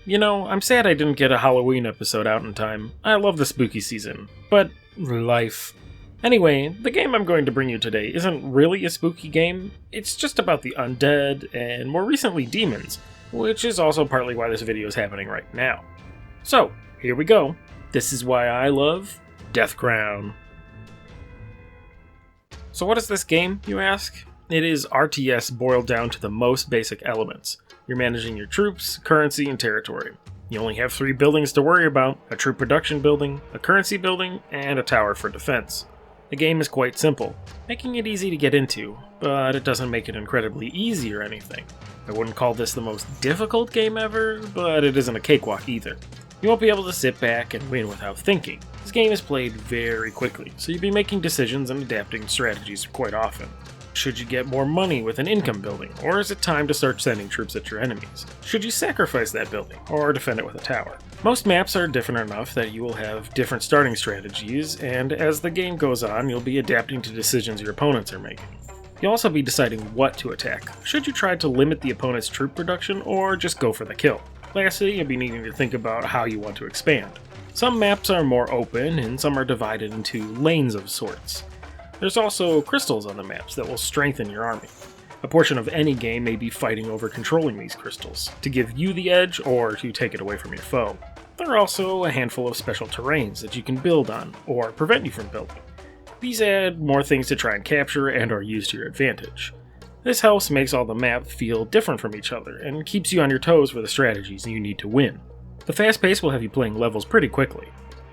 You know, I'm sad I didn't get a Halloween episode out in time. I love the spooky season, but life. Anyway, the game I'm going to bring you today isn't really a spooky game, it's just about the undead, and more recently demons, which is also partly why this video is happening right now. So, here we go. This is why I love Death Crown. So what is this game, you ask? It is RTS boiled down to the most basic elements. You're managing your troops, currency, and territory. You only have 3 buildings to worry about: a troop production building, a currency building, and a tower for defense. The game is quite simple, making it easy to get into, but it doesn't make it incredibly easy or anything. I wouldn't call this the most difficult game ever, but it isn't a cakewalk either. You won't be able to sit back and win without thinking. This game is played very quickly, so you'll be making decisions and adapting strategies quite often. Should you get more money with an income building, or is it time to start sending troops at your enemies? Should you sacrifice that building, or defend it with a tower? Most maps are different enough that you will have different starting strategies, and as the game goes on, you'll be adapting to decisions your opponents are making. You'll also be deciding what to attack. Should you try to limit the opponent's troop production, or just go for the kill? Lastly, you'll be needing to think about how you want to expand. Some maps are more open, and some are divided into lanes of sorts. There's also crystals on the maps that will strengthen your army. A portion of any game may be fighting over controlling these crystals, to give you the edge or to take it away from your foe. There are also a handful of special terrains that you can build on, or prevent you from building. These add more things to try and capture and are used to your advantage. This house makes all the map feel different from each other, and keeps you on your toes for the strategies you need to win. The fast pace will have you playing levels pretty quickly.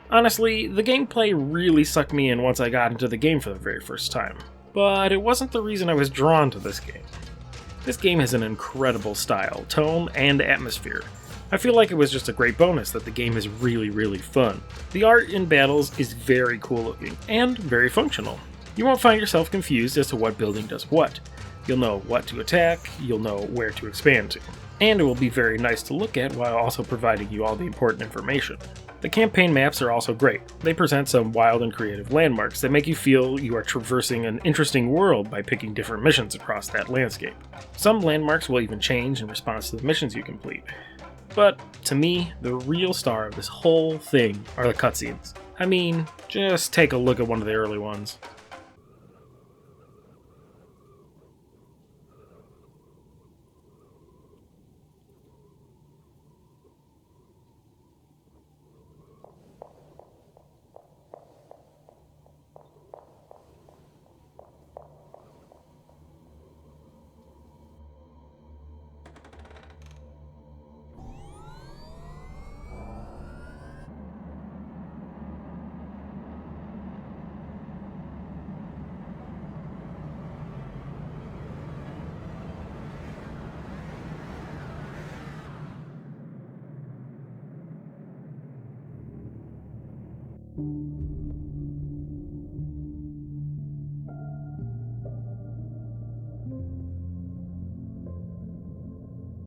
Honestly, the gameplay really sucked me in once I got into the game for the very first time, but it wasn't the reason I was drawn to this game. This game has an incredible style, tone, and atmosphere. I feel like it was just a great bonus that the game is really fun. The art in battles is very cool looking, and very functional. You won't find yourself confused as to what building does what. You'll know what to attack, you'll know where to expand to. And it will be very nice to look at while also providing you all the important information. The campaign maps are also great. They present some wild and creative landmarks that make you feel you are traversing an interesting world by picking different missions across that landscape. Some landmarks will even change in response to the missions you complete. But, to me, the real star of this whole thing are the cutscenes. I mean, just take a look at one of the early ones.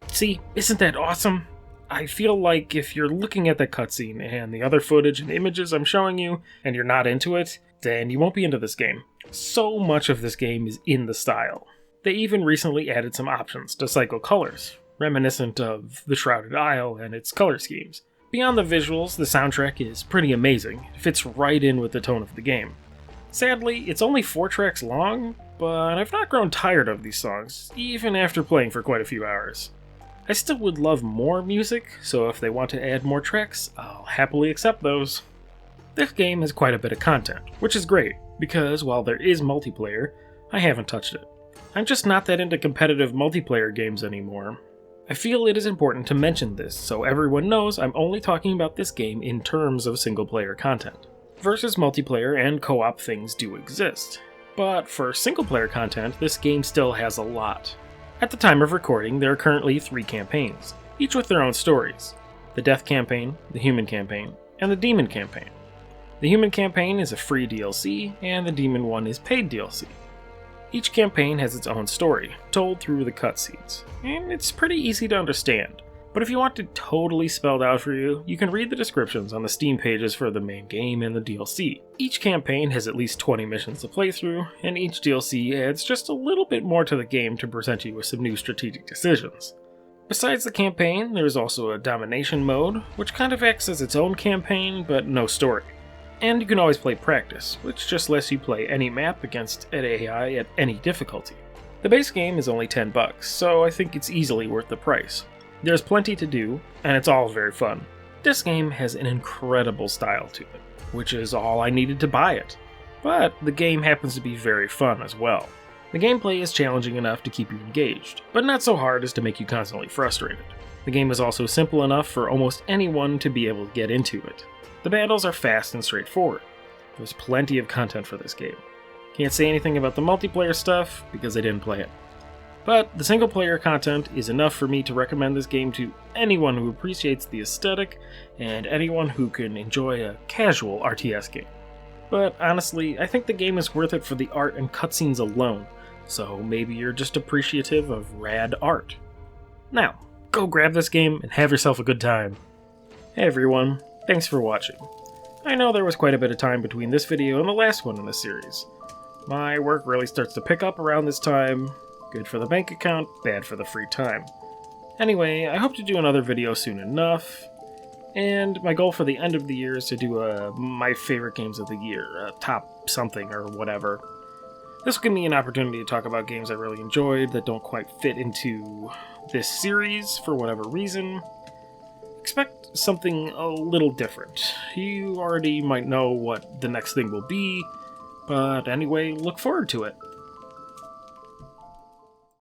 See, isn't that awesome? I feel like if you're looking at the cutscene and the other footage and images I'm showing you, and you're not into it, then you won't be into this game. So much of this game is in the style. They even recently added some options to cycle colors, reminiscent of the Shrouded Isle and its color schemes. Beyond the visuals, the soundtrack is pretty amazing. It fits right in with the tone of the game. Sadly, it's only 4 tracks long, but I've not grown tired of these songs, even after playing for quite a few hours. I still would love more music, so if they want to add more tracks, I'll happily accept those. This game has quite a bit of content, which is great, because while there is multiplayer, I haven't touched it. I'm just not that into competitive multiplayer games anymore. I feel it is important to mention this so everyone knows I'm only talking about this game in terms of single-player content. Versus multiplayer and co-op things do exist, but for single-player content, this game still has a lot. At the time of recording, there are currently 3 campaigns, each with their own stories. The Death Campaign, the Human Campaign, and the Demon Campaign. The Human Campaign is a free DLC, and the Demon one is paid DLC. Each campaign has its own story, told through the cutscenes, and it's pretty easy to understand. But if you want it totally spelled out for you, you can read the descriptions on the Steam pages for the main game and the DLC. Each campaign has at least 20 missions to play through, and each DLC adds just a little bit more to the game to present you with some new strategic decisions. Besides the campaign, there's also a domination mode, which kind of acts as its own campaign, but no story. And you can always play practice, which just lets you play any map against an AI at any difficulty. The base game is only $10, so I think it's easily worth the price. There's plenty to do, and it's all very fun. This game has an incredible style to it, which is all I needed to buy it. But the game happens to be very fun as well. The gameplay is challenging enough to keep you engaged, but not so hard as to make you constantly frustrated. The game is also simple enough for almost anyone to be able to get into it. The battles are fast and straightforward. There's plenty of content for this game. Can't say anything about the multiplayer stuff because I didn't play it. But the single player content is enough for me to recommend this game to anyone who appreciates the aesthetic and anyone who can enjoy a casual RTS game. But honestly, I think the game is worth it for the art and cutscenes alone, so maybe you're just appreciative of rad art. Now, go grab this game and have yourself a good time. Hey everyone, thanks for watching. I know there was quite a bit of time between this video and the last one in this series. My work really starts to pick up around this time. Good for the bank account, bad for the free time. Anyway, I hope to do another video soon enough. And my goal for the end of the year is to do my favorite games of the year, top something or whatever. This will give me an opportunity to talk about games I really enjoyed that don't quite fit into this series for whatever reason. Expect something a little different. You already might know what the next thing will be, but anyway, look forward to it.